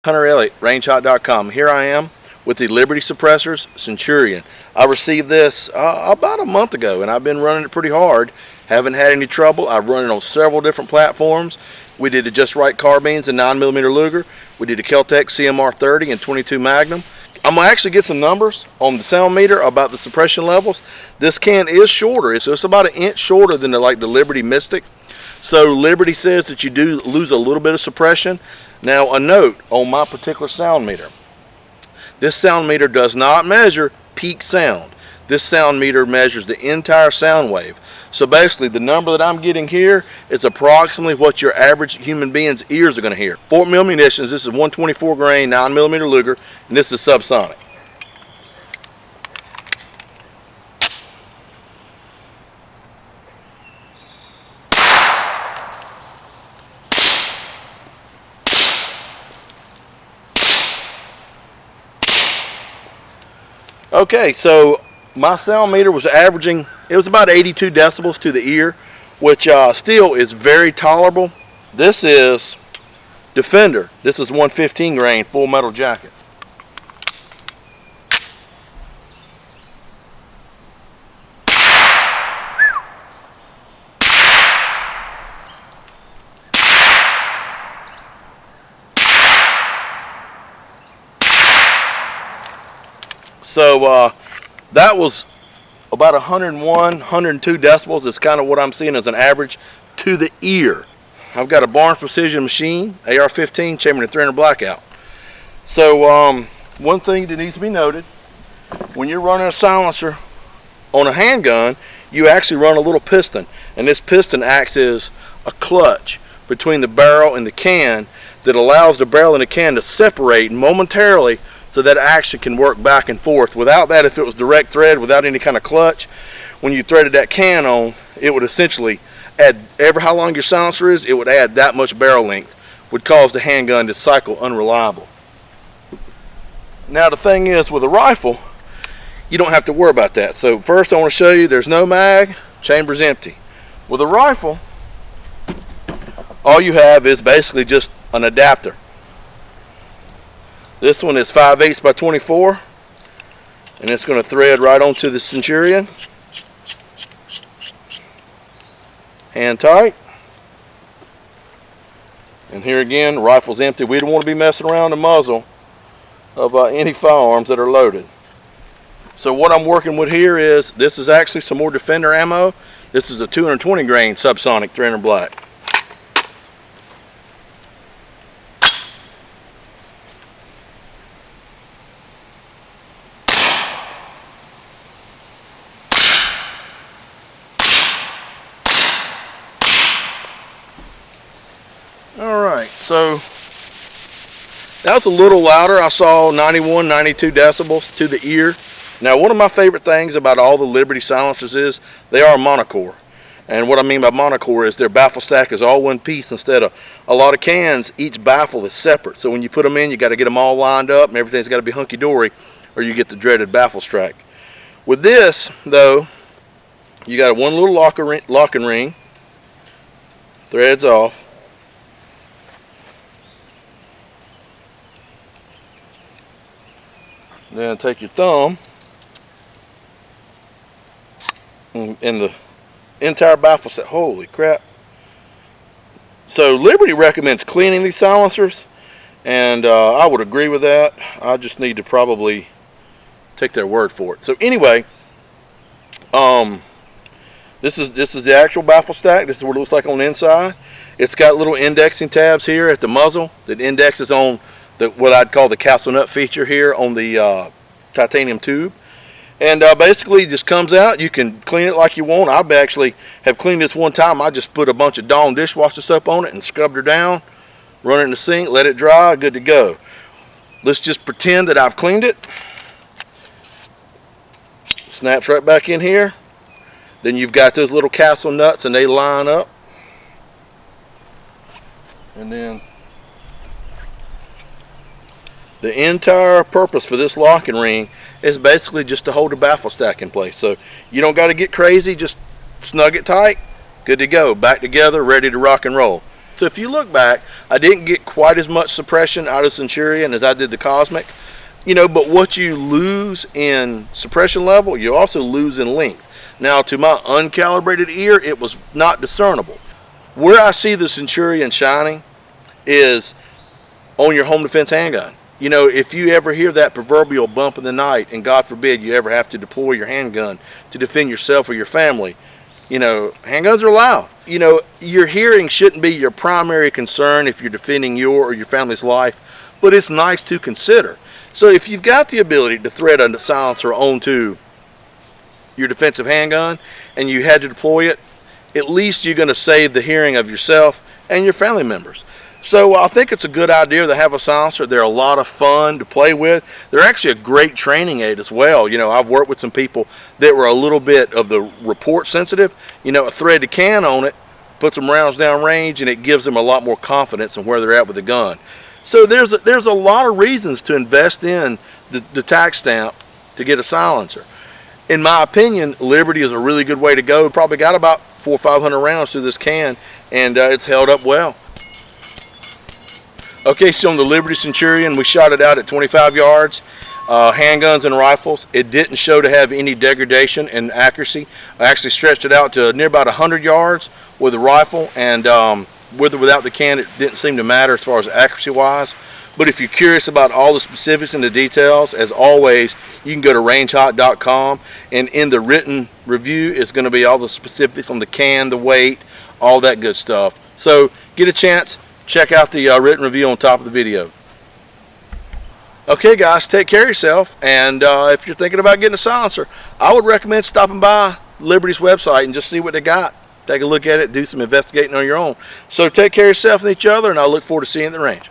Hunter Elliott, rangehot.com. Here I am with the Liberty suppressors Centurion. I received this about a month ago, and I've been running it pretty hard. Haven't had any trouble. I've run it on several different platforms. We did the Just Right carbines and 9mm Luger. We did the Kel-Tec CMR 30 and 22 Magnum. I'm going to actually get some numbers on the sound meter about the suppression levels. This can is shorter. It's just about an inch shorter than the Liberty Mystic. So Liberty says that you do lose a little bit of suppression. Now a note on my particular sound meter. This sound meter does not measure peak sound. This sound meter measures the entire sound wave. So basically the number that I'm getting here is approximately what your average human being's ears are going to hear. 4mm munitions. This is 124 grain 9mm Luger, and this is subsonic. Okay, so my sound meter was averaging, it was about 82 decibels to the ear, which still is very tolerable. This is Defender. This is 115 grain full metal jacket. So that was about 101, 102 decibels is kind of what I'm seeing as an average to the ear. I've got a Barnes Precision machine, AR-15, Chamberlain 300 blackout. So one thing that needs to be noted, when you're running a silencer on a handgun, you actually run a little piston, and this piston acts as a clutch between the barrel and the can that allows the barrel and the can to separate momentarily, so that action can work back and forth. Without that, if it was direct thread without any kind of clutch, when you threaded that can on, it would essentially add, how long your silencer is, it would add that much barrel length, would cause the handgun to cycle unreliable. Now the thing is, with a rifle, you don't have to worry about that. So first I want to show you there's no mag, chamber's empty. With a rifle, all you have is basically just an adapter. This one is 5/8 by 24, and it's going to thread right onto the Centurion. Hand tight. And here again, rifle's empty. We don't want to be messing around the muzzle of any firearms that are loaded. So what I'm working with here is, this is actually some more Defender ammo. This is a 220 grain subsonic 300 black. Alright, so that was a little louder. I saw 91, 92 decibels to the ear. Now one of my favorite things about all the Liberty silencers is they are Monocore. And what I mean by Monocore is their baffle stack is all one piece instead of a lot of cans. Each baffle is separate. So when you put them in, you got to get them all lined up and everything's got to be hunky-dory, or you get the dreaded baffle strike. With this, though, you got one little locking ring, threads off. Then take your thumb, and the entire baffle set. Holy crap. So Liberty recommends cleaning these silencers, and I would agree with that. I just need to probably take their word for it. So anyway, this is the actual baffle stack. This is what it looks like on the inside. It's got little indexing tabs here at the muzzle that indexes on what I'd call the castle nut feature here on the titanium tube. And basically it just comes out. You can clean it like you want. I actually have cleaned this one time. I just put a bunch of Dawn dishwasher soap on it and scrubbed her down, run it in the sink, let it dry, good to go. Let's just pretend that I've cleaned it. Snaps right back in here. Then you've got those little castle nuts and they line up. And then the entire purpose for this locking ring is basically just to hold the baffle stack in place. So you don't got to get crazy, just snug it tight, good to go, back together, ready to rock and roll. So if you look back, I didn't get quite as much suppression out of Centurion as I did the Cosmic. But what you lose in suppression level, you also lose in length. Now, to my uncalibrated ear, it was not discernible. Where I see the Centurion shining is on your home defense handgun. If you ever hear that proverbial bump in the night, and God forbid you ever have to deploy your handgun to defend yourself or your family, handguns are loud. Your hearing shouldn't be your primary concern if you're defending your or your family's life, but it's nice to consider. So if you've got the ability to thread a silencer onto your defensive handgun and you had to deploy it, at least you're going to save the hearing of yourself and your family members. So I think it's a good idea to have a silencer. They're a lot of fun to play with. They're actually a great training aid as well. I've worked with some people that were a little bit of the report sensitive. A threaded can on it puts them rounds down range, and it gives them a lot more confidence in where they're at with the gun. So there's a lot of reasons to invest in the tax stamp to get a silencer. In my opinion, Liberty is a really good way to go. Probably got about 400 or 500 rounds through this can, and it's held up well. Okay, so on the Liberty Centurion, we shot it out at 25 yards. Handguns and rifles, it didn't show to have any degradation in accuracy. I actually stretched it out to near about 100 yards with the rifle, and with or without the can, it didn't seem to matter as far as accuracy wise. But if you're curious about all the specifics and the details, as always, you can go to rangehot.com, and in the written review is going to be all the specifics on the can, the weight, all that good stuff. So get a chance, check out the written review on top of the video. Okay guys, take care of yourself, and if you're thinking about getting a silencer, I would recommend stopping by Liberty's website and just see what they got. Take a look at it, do some investigating on your own. So take care of yourself and each other, and I look forward to seeing you in the range.